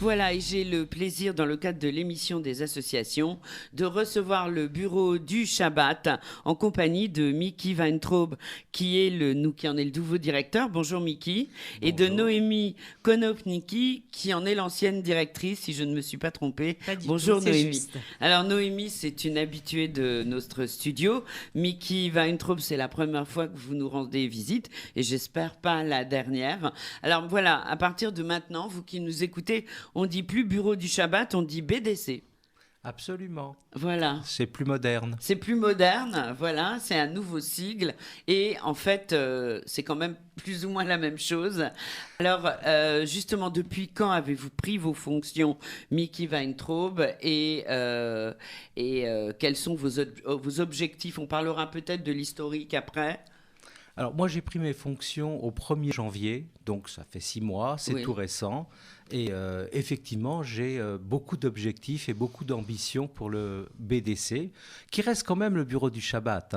Voilà, et j'ai le plaisir, dans le cadre de l'émission des associations, de recevoir le bureau du Shabbat en compagnie de Mickey Weintraub, qui en est le nouveau directeur. Bonjour Mickey. Et de Noémie Konopnicki, qui en est l'ancienne directrice, si je ne me suis pas trompée. Pas du Bonjour tout, c'est Noémie. juste. Alors Noémie, c'est une habituée de notre studio. Mickey Weintraub, c'est la première fois que vous nous rendez visite, et j'espère pas la dernière. Alors voilà, à partir de maintenant, vous qui nous écoutez, on dit plus bureau du Shabbat, on dit BDC. Absolument. Voilà. C'est plus moderne. C'est plus moderne, voilà, c'est un nouveau sigle. Et en fait, c'est quand même plus ou moins la même chose. Alors, justement, depuis quand avez-vous pris vos fonctions, Mickey Weintraub, et quels sont vos objectifs? On parlera peut-être de l'historique après. Alors, moi, j'ai pris mes fonctions au 1er janvier, donc ça fait 6 mois, c'est tout récent. Et effectivement, j'ai beaucoup d'objectifs et beaucoup d'ambitions pour le BDC, qui reste quand même le bureau du Shabbat.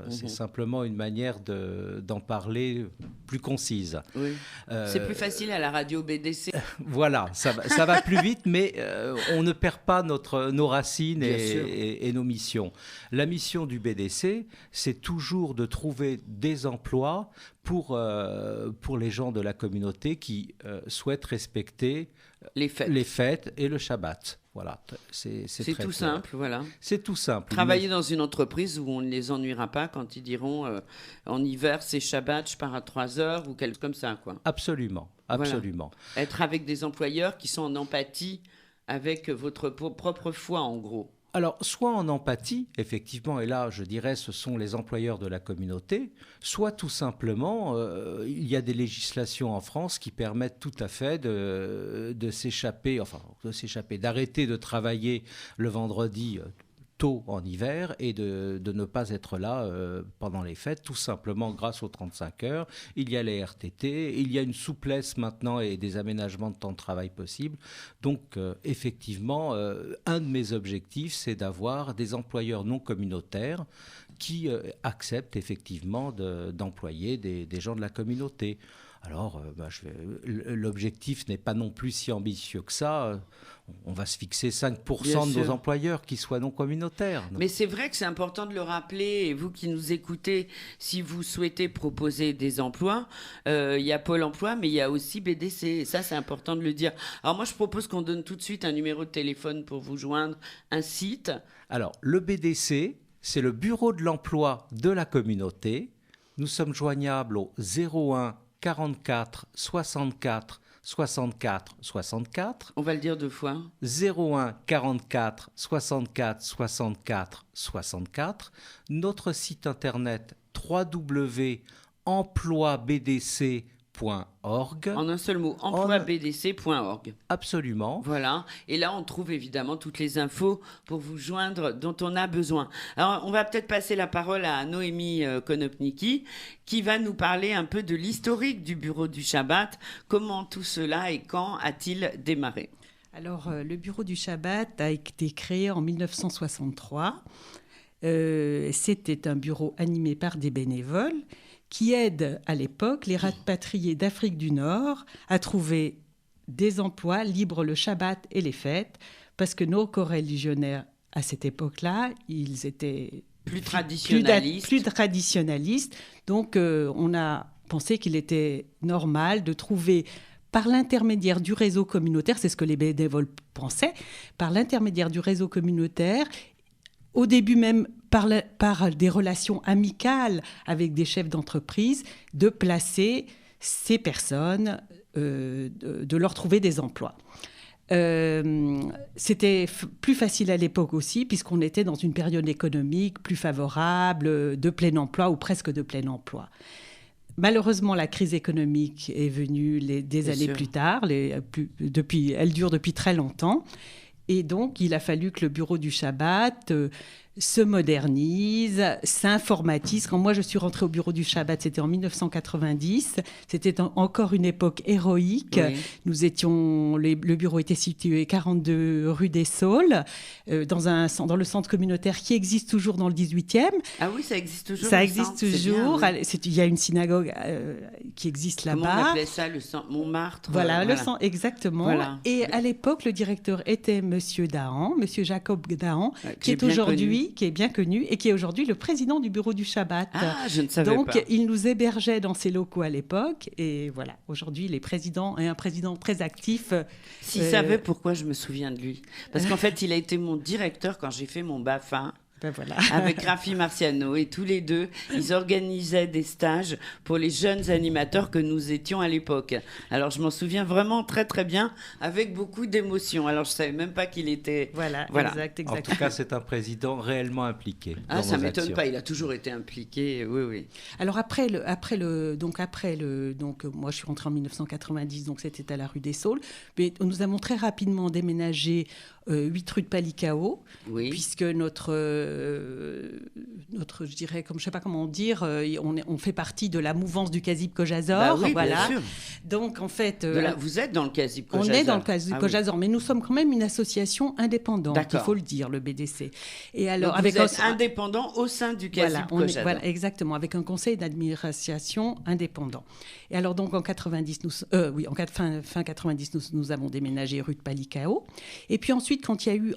C'est simplement une manière d'en parler plus concise. Oui. C'est plus facile à la radio BDC. Voilà, ça va plus vite, mais on ne perd pas nos racines et nos missions. La mission du BDC, c'est toujours de trouver des emplois pour les gens de la communauté qui souhaitent respecter les fêtes et le Shabbat. Voilà, c'est très tout clair. simple, voilà. C'est tout simple. Travailler dans une entreprise où on ne les ennuiera pas quand ils diront en hiver c'est Shabbat, je pars à 3 heures ou quelque chose comme ça, quoi. Absolument, absolument. Voilà. Être avec des employeurs qui sont en empathie avec votre propre foi, en gros. Alors, soit en empathie, effectivement, et là, je dirais, ce sont les employeurs de la communauté, soit tout simplement, il y a des législations en France qui permettent tout à fait de s'échapper, d'arrêter de travailler le vendredi tôt en hiver et de ne pas être là pendant les fêtes, tout simplement grâce aux 35 heures. Il y a les RTT, il y a une souplesse maintenant et des aménagements de temps de travail possibles. Donc, effectivement, un de mes objectifs, c'est d'avoir des employeurs non communautaires qui acceptent effectivement d'employer des gens de la communauté. Alors, l'objectif n'est pas non plus si ambitieux que ça. On va se fixer 5% de nos employeurs qui soient non communautaires. Mais c'est vrai que c'est important de le rappeler. Et vous qui nous écoutez, si vous souhaitez proposer des emplois, il y a Pôle emploi, mais il y a aussi BDC. Et ça, c'est important de le dire. Alors moi, je propose qu'on donne tout de suite un numéro de téléphone pour vous joindre, un site. Alors, le BDC, c'est le bureau de l'emploi de la communauté. Nous sommes joignables au 01 44 64 64 64. On va le dire 2 fois. 01 44 64 64 64. Notre site internet www.emploibdc.org. En un seul mot, emploibdc.org. Absolument. Voilà. Et là, on trouve évidemment toutes les infos pour vous joindre dont on a besoin. Alors, on va peut-être passer la parole à Noémie Konopnicki, qui va nous parler un peu de l'historique du bureau du Shabbat. Comment tout cela et quand a-t-il démarré? Alors, le bureau du Shabbat a été créé en 1963. C'était un bureau animé par des bénévoles qui aident à l'époque les rapatriés d'Afrique du Nord à trouver des emplois libres le Shabbat et les fêtes, parce que nos coreligionnaires, à cette époque-là, ils étaient plus traditionnalistes. Donc, on a pensé qu'il était normal de trouver, par l'intermédiaire du réseau communautaire, c'est ce que les bénévoles pensaient, par l'intermédiaire du réseau communautaire, au début même par des relations amicales avec des chefs d'entreprise, de placer ces personnes, de leur trouver des emplois. C'était plus facile à l'époque aussi, puisqu'on était dans une période économique plus favorable, de plein emploi ou presque de plein emploi. Malheureusement, la crise économique est venue des années plus tard. Elle dure depuis très longtemps. Et donc, il a fallu que le bureau du Shabbat se modernise, s'informatise. Quand moi je suis rentrée au bureau du Shabbat, c'était en 1990. C'était encore une époque héroïque. Oui. Le bureau était situé 42 rue des Saules, dans le centre communautaire qui existe toujours dans le 18e. Ah oui, ça existe toujours. Ça le existe centre, c'est toujours. bien, oui. Il y a une synagogue qui existe Comment on là-bas. appelait ça, le centre Montmartre? Voilà, le centre, exactement. Voilà. Et à l'époque, le directeur était Monsieur Dahan, Monsieur Jacob Dahan, qui est bien connu et qui est aujourd'hui le président du bureau du Shabbat. Ah, je ne savais Donc, pas. il nous hébergeait dans ses locaux à l'époque. Et voilà, aujourd'hui, il est président et un président très actif. S'il savait pourquoi je me souviens de lui. Parce qu'en fait, il a été mon directeur quand j'ai fait mon BAFA. Ben voilà. Avec Rafi Marciano, et tous les deux, ils organisaient des stages pour les jeunes animateurs que nous étions à l'époque. Alors je m'en souviens vraiment très très bien, avec beaucoup d'émotion. Alors je savais même pas qu'il était... Voilà. Exact. En tout cas, c'est un président réellement impliqué. Ah, dans ça nos m'étonne actions. pas, il a toujours été impliqué, oui. Alors donc moi je suis rentrée en 1990, donc c'était à la rue des Saules. Mais nous avons très rapidement déménagé 8 rue de Palicao, Oui. puisque notre, je dirais, comme je sais pas comment dire, on fait partie de la mouvance du Casib Kojazor, Bah oui, voilà. bien sûr. Donc en fait, Vous êtes dans le Casib on Kojazor. est dans le Casib Ah oui. Kojazor, mais nous sommes quand même une association indépendante, D'accord. il faut le dire, le BDC. Et alors Donc vous êtes indépendant au sein du Casib Kojazor. voilà, exactement, avec un conseil d'administration indépendant. Et alors donc en 90, fin 90, nous avons déménagé rue de Palicao. Et puis ensuite,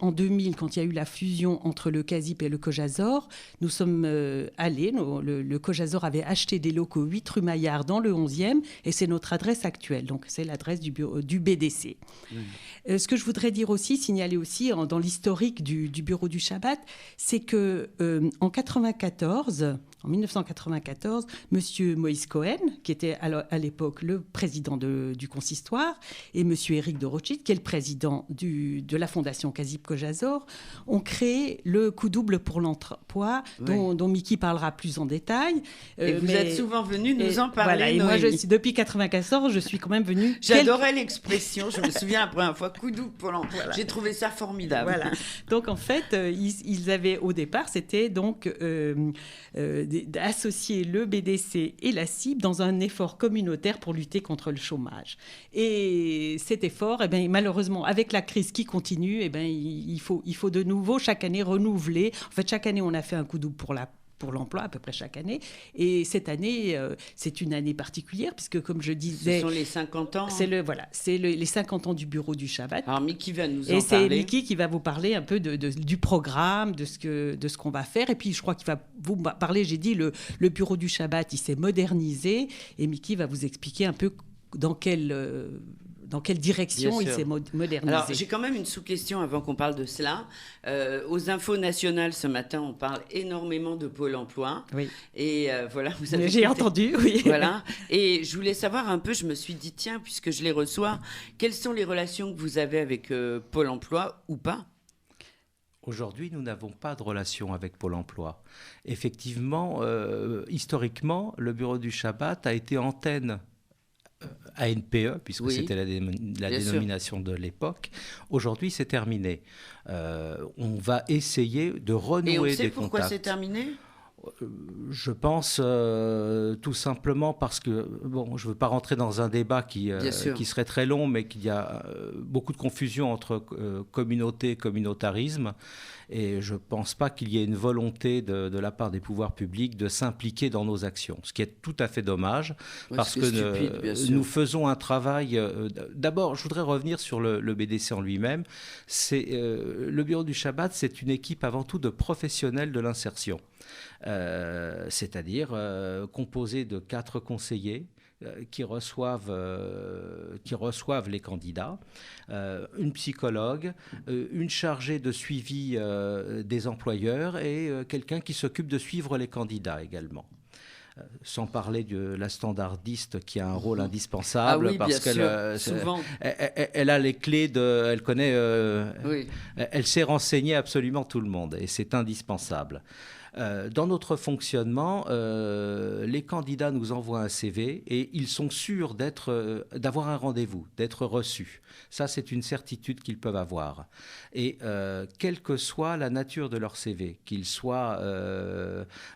en 2000, quand il y a eu la fusion entre le Casib et le Kojazor, nous sommes allés, le Kojazor avait acheté des locaux 8 rue Maillard dans le 11e, et c'est notre adresse actuelle, donc c'est l'adresse du BDC. Ce que je voudrais dire aussi, signaler aussi dans l'historique du bureau du Shabbat, c'est que en 1994, Monsieur Moïse Cohen, qui était à l'époque le président du consistoire, et Monsieur Éric de Rothschild, qui est le président de la fondation Casib Kojazor, ont créé le coup double pour l'emploi, dont Mickey parlera plus en détail. Et vous êtes souvent venu nous en parler. Voilà, et moi, depuis 1994, je suis quand même venue... J'adorais l'expression, je me souviens la première fois, coup double pour l'emploi. Voilà. J'ai trouvé ça formidable. Voilà. Donc en fait, ils avaient au départ, c'était donc d'associer le BDC et la CIB dans un effort communautaire pour lutter contre le chômage. Et cet effort, malheureusement, avec la crise qui continue, il faut de nouveau chaque année renouveler. En fait, chaque année, on a fait un coup double pour l'emploi, à peu près chaque année. Et cette année, c'est une année particulière, puisque, comme je disais... Ce sont les 50 ans. C'est les 50 ans du bureau du Shabbat. Alors, Mickey va nous en parler. Et c'est Mickey qui va vous parler un peu du programme, de ce qu'on va faire. Et puis, je crois qu'il va vous parler, j'ai dit, le bureau du Shabbat, il s'est modernisé. Et Mickey va vous expliquer un peu dans quelle direction il s'est modernisé. Alors, j'ai quand même une sous-question avant qu'on parle de cela. Aux infos nationales, ce matin, on parle énormément de Pôle emploi. Oui. Et voilà, vous avez... J'ai entendu, oui. Voilà. Et je voulais savoir un peu, je me suis dit, tiens, puisque je les reçois, quelles sont les relations que vous avez avec Pôle emploi ou pas ? Aujourd'hui, nous n'avons pas de relation avec Pôle emploi. Effectivement, historiquement, le bureau du Shabbat a été antenne ANPE, puisque c'était la dénomination de l'époque. Aujourd'hui, c'est terminé. On va essayer de renouer des contacts. Et on sait pourquoi c'est terminé ? Je pense tout simplement parce que, je ne veux pas rentrer dans un débat qui serait très long, mais qu'il y a beaucoup de confusion entre communauté et communautarisme. Et je ne pense pas qu'il y ait une volonté de la part des pouvoirs publics de s'impliquer dans nos actions, ce qui est tout à fait dommage, parce que nous faisons un travail... D'abord, je voudrais revenir sur le BDC en lui-même. Le bureau du Shabbat, c'est une équipe avant tout de professionnels de l'insertion. C'est-à-dire composé de 4 conseillers qui reçoivent les candidats, une psychologue, une chargée de suivi des employeurs et quelqu'un qui s'occupe de suivre les candidats également. Sans parler de la standardiste qui a un rôle indispensable parce qu'elle a les clés elle connaît, elle sait renseigner absolument tout le monde et c'est indispensable. Dans notre fonctionnement, les candidats nous envoient un CV et ils sont sûrs d'avoir un rendez-vous, d'être reçus. Ça, c'est une certitude qu'ils peuvent avoir. Et quelle que soit la nature de leur CV, qu'ils soient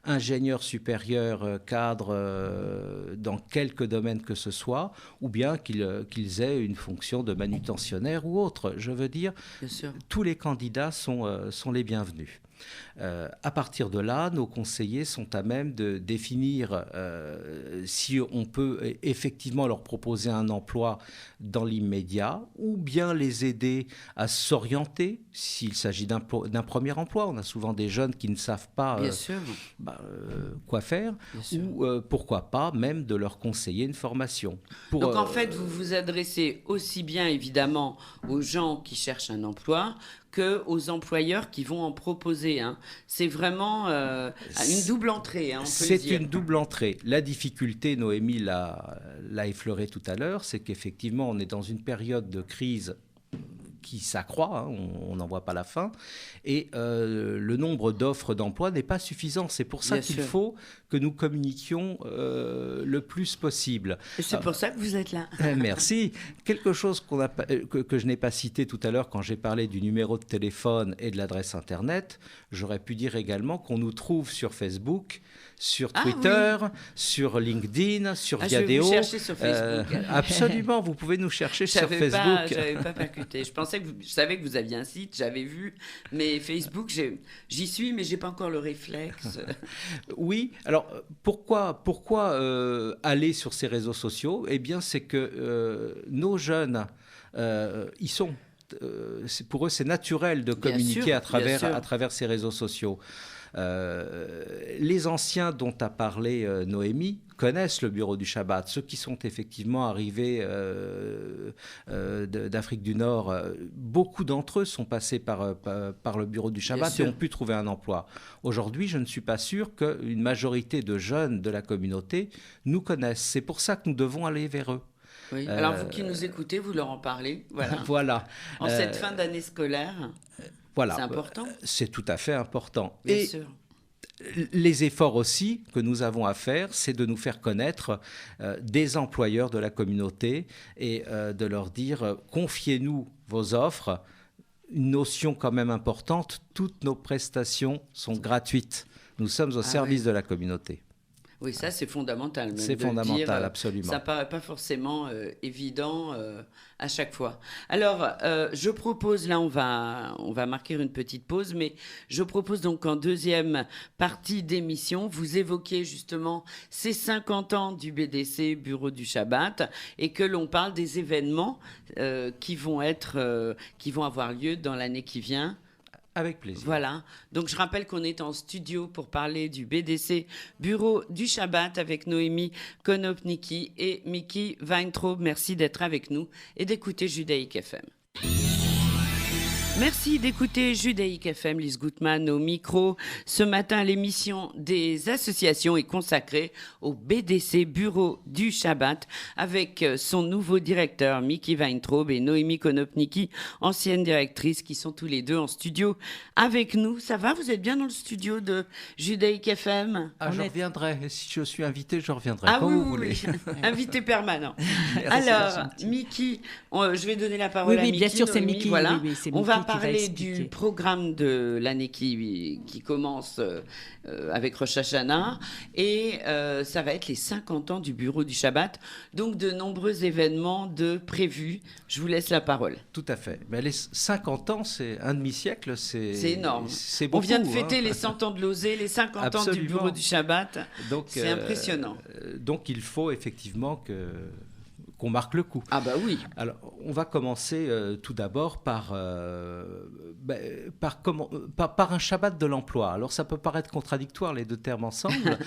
ingénieurs supérieurs, cadres dans quelque domaine que ce soit, ou bien qu'ils aient une fonction de manutentionnaire ou autre, je veux dire, tous les candidats sont les bienvenus. À partir de là, nos conseillers sont à même de définir si on peut effectivement leur proposer un emploi dans l'immédiat ou bien les aider à s'orienter s'il s'agit d'un premier emploi. On a souvent des jeunes qui ne savent pas quoi faire ou pourquoi pas même de leur conseiller une formation. Donc en fait, vous vous adressez aussi bien évidemment aux gens qui cherchent un emploi qu'aux employeurs qui vont en proposer. C'est vraiment une double entrée, on peut le dire. C'est une double entrée. La difficulté, Noémie l'a effleuré tout à l'heure, c'est qu'effectivement, on est dans une période de crise qui s'accroît, on n'en voit pas la fin, et le nombre d'offres d'emploi n'est pas suffisant. C'est pour ça qu'il faut que nous communiquions le plus possible. Et c'est pour ça que vous êtes là. Merci. Quelque chose que je n'ai pas cité tout à l'heure quand j'ai parlé du numéro de téléphone et de l'adresse Internet, j'aurais pu dire également qu'on nous trouve sur Facebook, sur Twitter, sur LinkedIn, sur Viadeo. Je vais vous chercher sur Facebook. Absolument, vous pouvez nous chercher sur Facebook. Je n'avais pas percuté. Je savais que vous aviez un site, j'avais vu, mais Facebook, j'y suis, mais je n'ai pas encore le réflexe. Oui, alors pourquoi aller sur ces réseaux sociaux ? Eh bien, c'est que nos jeunes, ils sont... pour eux, c'est naturel de communiquer à travers ces réseaux sociaux. Les anciens dont a parlé Noémie connaissent le bureau du Shabbat. Ceux qui sont effectivement arrivés d'Afrique du Nord, beaucoup d'entre eux sont passés par le bureau du Shabbat et ont pu trouver un emploi. Aujourd'hui, je ne suis pas sûr qu'une majorité de jeunes de la communauté nous connaissent. C'est pour ça que nous devons aller vers eux. Oui. Alors vous qui nous écoutez, vous leur en parlez. Voilà. En cette fin d'année scolaire. Voilà, c'est important. C'est tout à fait important. Bien sûr. Les efforts aussi que nous avons à faire, c'est de nous faire connaître des employeurs de la communauté et de leur dire confiez-nous vos offres. Une notion quand même importante, toutes nos prestations sont gratuites. Nous sommes au service de la communauté. Oui, ça c'est fondamental. Même c'est fondamental, absolument. Ça ne paraît pas forcément évident à chaque fois. Alors, je propose, là on va marquer une petite pause, mais je propose donc qu'en deuxième partie d'émission, vous évoquiez justement ces 50 ans du BDC, Bureau du Shabbat, et que l'on parle des événements qui vont avoir lieu dans l'année qui vient. Avec plaisir. Voilà. Donc, je rappelle qu'on est en studio pour parler du BDC, Bureau du Shabbat, avec Noémie Konopnicki et Miki Weintraub. Merci d'être avec nous et d'écouter Judaïque FM. Merci d'écouter Judaïque FM, Lise Gutmann au micro. Ce matin, l'émission des associations est consacrée au BDC, Bureau du Shabbat, avec son nouveau directeur, Miki Weintraub, et Noémie Konopnicki, ancienne directrice, qui sont tous les deux en studio avec nous. Ça va ? Vous êtes bien dans le studio de Judaïque FM ? Je reviendrai. Si je suis invité, je reviendrai quand vous voulez. Invité permanent. Alors, Miki, je vais donner la parole à Miki. Oui, bien sûr, c'est Miki. Voilà. Oui, c'est on Miki va parler du programme de l'année qui commence avec Rosh Hashanah et ça va être les 50 ans du Bureau du Shabbat, donc de nombreux événements prévus. Je vous laisse la parole. Tout à fait. Mais les 50 ans, c'est un demi-siècle, c'est énorme. C'est beaucoup, on vient de fêter les 100 ans de l'Osée, les 50 Absolument. ans du Bureau du Shabbat. Donc, c'est impressionnant. Donc il faut effectivement qu'on marque le coup. Ah bah oui. Alors, on va commencer tout d'abord par un Shabbat de l'emploi. Alors, ça peut paraître contradictoire, les deux termes ensemble,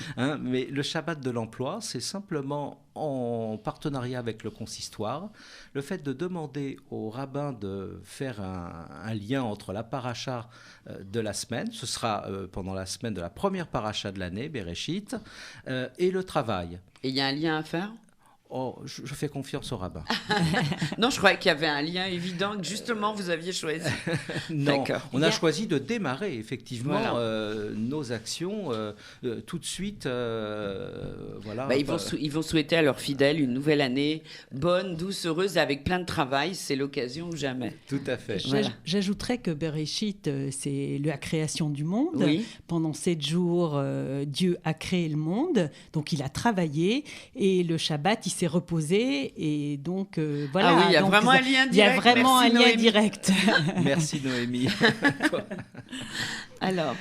mais le Shabbat de l'emploi, c'est simplement en partenariat avec le consistoire, le fait de demander aux rabbins de faire un lien entre la paracha de la semaine, ce sera pendant la semaine de la première paracha de l'année, Bereshit, et le travail. Et il y a un lien à faire ? Oh, je fais confiance au rabbin. Non, je croyais qu'il y avait un lien évident que justement vous aviez choisi. Non, D'accord. on a choisi de démarrer effectivement Voilà. nos actions tout de suite. Voilà. Ils vont souhaiter à leurs fidèles une nouvelle année bonne, douce, heureuse et avec plein de travail. C'est l'occasion ou jamais. Tout à fait. Voilà. J'ajouterais que Bereshit, c'est la création du monde. Oui. Pendant 7 jours, Dieu a créé le monde, donc il a travaillé, et le Shabbat, il s'est reposé, et donc voilà. Ah oui, il y a donc, vraiment un lien direct. Il y a vraiment Merci, un lien Noémie. direct. Merci Noémie. Alors,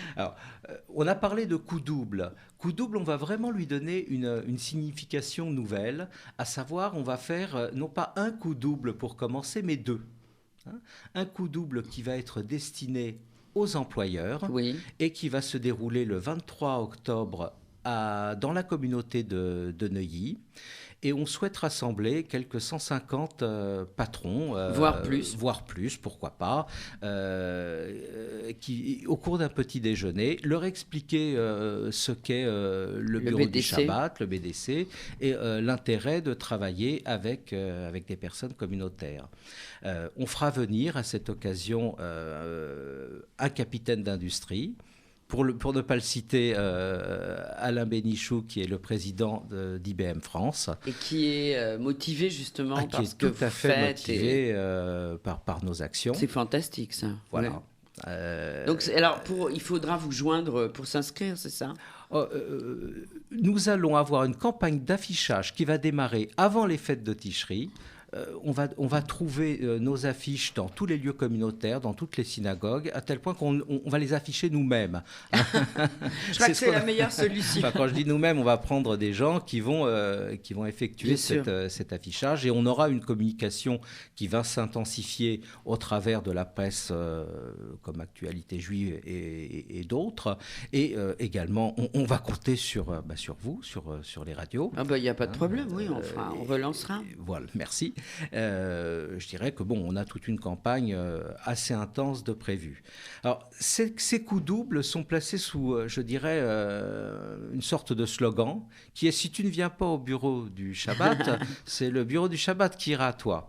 On a parlé de coup double. Coup double, on va vraiment lui donner une signification nouvelle, à savoir, on va faire non pas un coup double pour commencer, mais 2. Un coup double qui va être destiné aux employeurs oui. et qui va se dérouler le 23 octobre dans la communauté de Neuilly. Et on souhaite rassembler quelques 150 patrons, Voire plus, pourquoi pas, qui, au cours d'un petit déjeuner, leur expliquer ce qu'est le bureau BDC. du Shabbat, le BDC, et l'intérêt de travailler avec des personnes communautaires. On fera venir à cette occasion un capitaine d'industrie. Pour ne pas le citer, Alain Bénichou, qui est le président d'IBM France. Et qui est motivé justement Qui par est ce que tout à vous fait faites. motivé par nos actions. C'est fantastique ça. Voilà. Ouais. Donc, alors, il faudra vous joindre pour s'inscrire, c'est ça ? Nous allons avoir une campagne d'affichage qui va démarrer avant les fêtes de Ticherie. On va trouver nos affiches dans tous les lieux communautaires, dans toutes les synagogues, à tel point qu'on va les afficher nous-mêmes. Je crois que c'est la meilleure solution. Enfin, quand je dis nous-mêmes, on va prendre des gens qui vont effectuer cet affichage, et on aura une communication qui va s'intensifier au travers de la presse comme Actualité Juive et d'autres. Et également, on va compter sur vous, sur les radios. Ah il n'y a pas de problème, oui, on relancera. Voilà, merci. Je dirais que on a toute une campagne assez intense de prévue. Alors, ces coups doubles sont placés sous, je dirais, une sorte de slogan qui est: si tu ne viens pas au bureau du Shabbat, c'est le bureau du Shabbat qui ira à toi.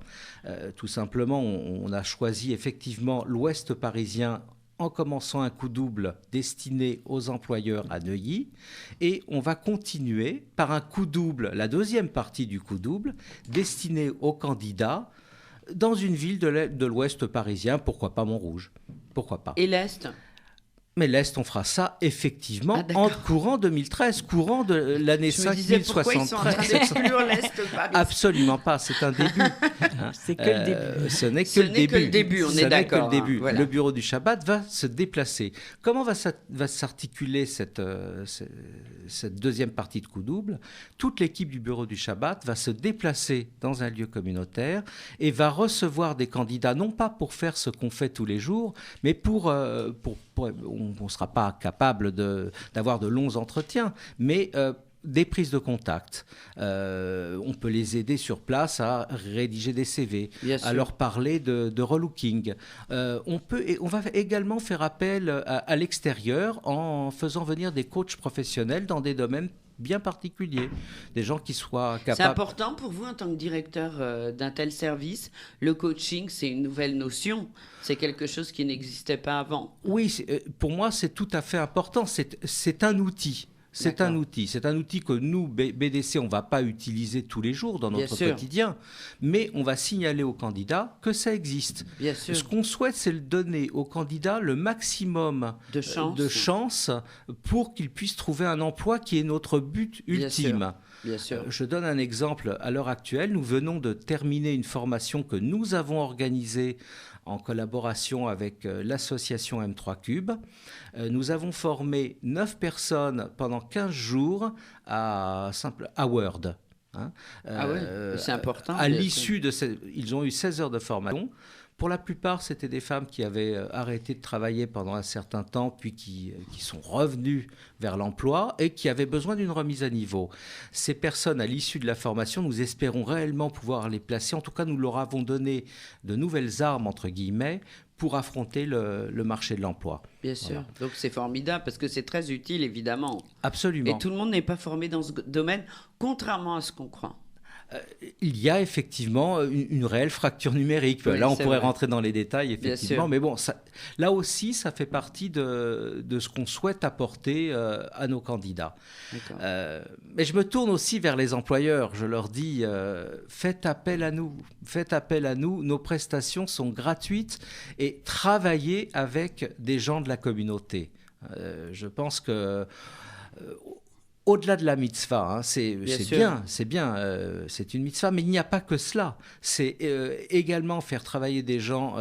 Tout simplement, on a choisi effectivement l'Ouest parisien en commençant un coup double destiné aux employeurs à Neuilly, et on va continuer par un coup double, la deuxième partie du coup double, destiné aux candidats dans une ville de l'Ouest parisien, pourquoi pas Montrouge, pourquoi pas. Et l'Est ? Mais l'Est, on fera ça effectivement en courant 2013, courant de l'année 5073. Pourquoi ils sont en train d'exclure l'Est Paris ? Absolument pas, c'est un début. C'est que le début. Ce n'est que le début. On est d'accord. Voilà. Le bureau du Shabbat va se déplacer. Comment va s'articuler cette deuxième partie de coup double ? Toute l'équipe du bureau du Shabbat va se déplacer dans un lieu communautaire et va recevoir des candidats, non pas pour faire ce qu'on fait tous les jours, mais on ne sera pas capable d'avoir de longs entretiens, mais des prises de contact. On peut les aider sur place à rédiger des CV, à leur parler de relooking. On va également faire appel à l'extérieur en faisant venir des coachs professionnels dans des domaines bien particuliers, des gens qui soient capables... C'est important pour vous en tant que directeur d'un tel service. Le coaching, c'est une nouvelle notion. C'est quelque chose qui n'existait pas avant. Oui, pour moi, c'est tout à fait important. C'est un outil. C'est un outil que nous, BDC, on ne va pas utiliser tous les jours dans notre quotidien, mais on va signaler aux candidats que ça existe. Bien sûr. Ce qu'on souhaite, c'est donner aux candidats le maximum de chance pour qu'ils puissent trouver un emploi qui est notre but ultime. Bien sûr. Je donne un exemple. À l'heure actuelle, nous venons de terminer une formation que nous avons organisée en collaboration avec l'association M3 Cube. Nous avons formé 9 personnes pendant 15 jours à Word. C'est important. À l'issue ils ont eu 16 heures de formation. Pour la plupart, c'était des femmes qui avaient arrêté de travailler pendant un certain temps, puis qui sont revenues vers l'emploi et qui avaient besoin d'une remise à niveau. Ces personnes, à l'issue de la formation, nous espérons réellement pouvoir les placer. En tout cas, nous leur avons donné de nouvelles armes, entre guillemets, pour affronter le marché de l'emploi. Bien sûr. Voilà. Donc c'est formidable parce que c'est très utile, évidemment. Absolument. Et tout le monde n'est pas formé dans ce domaine, contrairement à ce qu'on croit. Il y a effectivement une réelle fracture numérique. Oui, là, on c'est pourrait vrai. rentrer dans les détails, Bien effectivement. sûr. Mais bon, là aussi, ça fait partie de ce qu'on souhaite apporter à nos candidats. D'accord. Mais je me tourne aussi vers les employeurs. Je leur dis, faites appel à nous. Faites appel à nous. Nos prestations sont gratuites et travaillez avec des gens de la communauté. Je pense que... au-delà de la mitzvah, c'est sûr. bien, c'est une mitzvah, mais il n'y a pas que cela. C'est également faire travailler des gens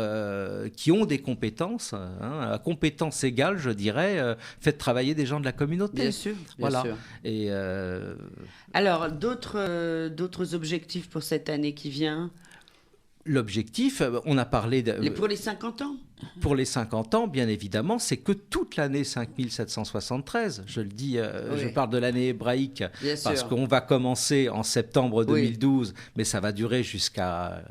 qui ont des compétences, à compétences égales, je dirais, faites travailler des gens de la communauté. Bien sûr, bien Voilà. sûr. Et Alors, d'autres objectifs pour cette année qui vient? l'objectif, on a parlé Pour les 50 ans? pour les 50 ans, bien évidemment, c'est que toute l'année 5773, je le dis, Oui. je parle de l'année hébraïque, Bien parce sûr. qu'on va commencer en septembre Oui. 2012, mais ça va durer jusqu'à,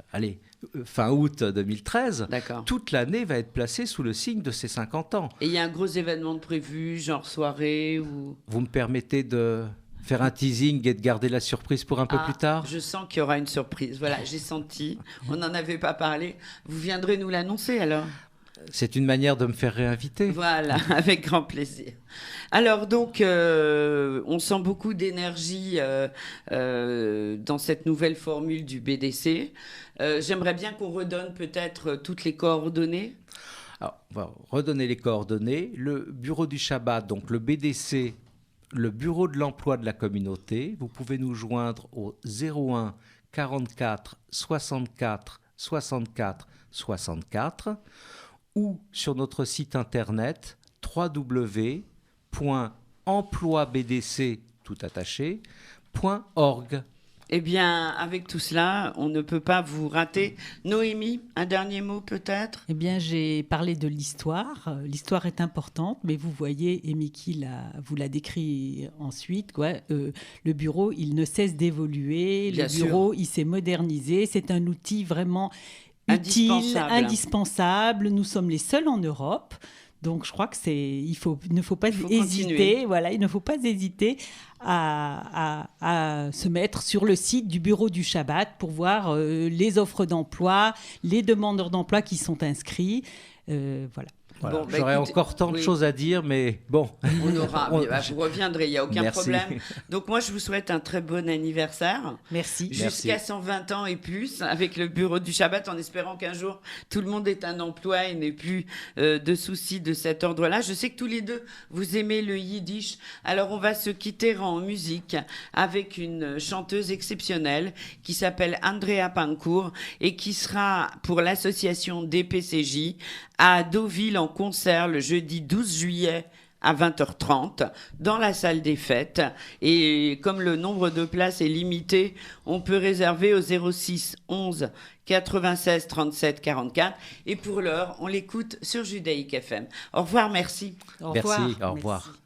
fin août 2013. D'accord. Toute l'année va être placée sous le signe de ces 50 ans. Et il y a un gros événement de prévu, genre soirée ou... Vous me permettez de faire un teasing et de garder la surprise pour un peu plus tard? Je sens qu'il y aura une surprise. Voilà, j'ai senti. On n'en avait pas parlé. Vous viendrez nous l'annoncer alors? C'est une manière de me faire réinviter. Voilà, avec grand plaisir. Alors donc, on sent beaucoup d'énergie dans cette nouvelle formule du BDC. J'aimerais bien qu'on redonne peut-être toutes les coordonnées. Alors, on va redonner les coordonnées. Le bureau du Shabbat, donc le BDC, le bureau de l'emploi de la communauté. Vous pouvez nous joindre au 01 44 64 64 64 ou sur notre site internet www.emploibdc.org. Eh bien, avec tout cela, on ne peut pas vous rater. Noémie, un dernier mot peut-être? Eh bien, j'ai parlé de l'histoire. L'histoire est importante, mais vous voyez, et Mickey vous l'a décrit ensuite, quoi. Le bureau, il ne cesse d'évoluer. Bien Le bureau, il s'est modernisé. C'est un outil vraiment utile, indispensable. Nous sommes les seuls en Europe. Donc, je crois que il ne faut pas hésiter. Continuer. Voilà, il ne faut pas hésiter à se mettre sur le site du bureau du Shabbat pour voir les offres d'emploi, les demandeurs d'emploi qui sont inscrits. Voilà. Voilà. Bon, J'aurais écoutez, encore tant de choses à dire, mais bon. On aura. Vous reviendrez, il n'y a aucun Merci. problème. Donc moi, je vous souhaite un très bon anniversaire. Merci. Jusqu'à 120 ans et plus, avec le bureau du Shabbat, en espérant qu'un jour, tout le monde ait un emploi et n'ait plus de soucis de cet ordre-là. Je sais que tous les deux, vous aimez le yiddish. Alors, on va se quitter en musique avec une chanteuse exceptionnelle qui s'appelle Andrea Pancourt et qui sera pour l'association DPCJ à Deauville en concert le jeudi 12 juillet à 20h30 dans la salle des fêtes. Et comme le nombre de places est limité, on peut réserver au 06 11 96 37 44. Et pour l'heure, on l'écoute sur Judaïque FM. Au revoir, merci. Au revoir. Merci, au revoir. Merci.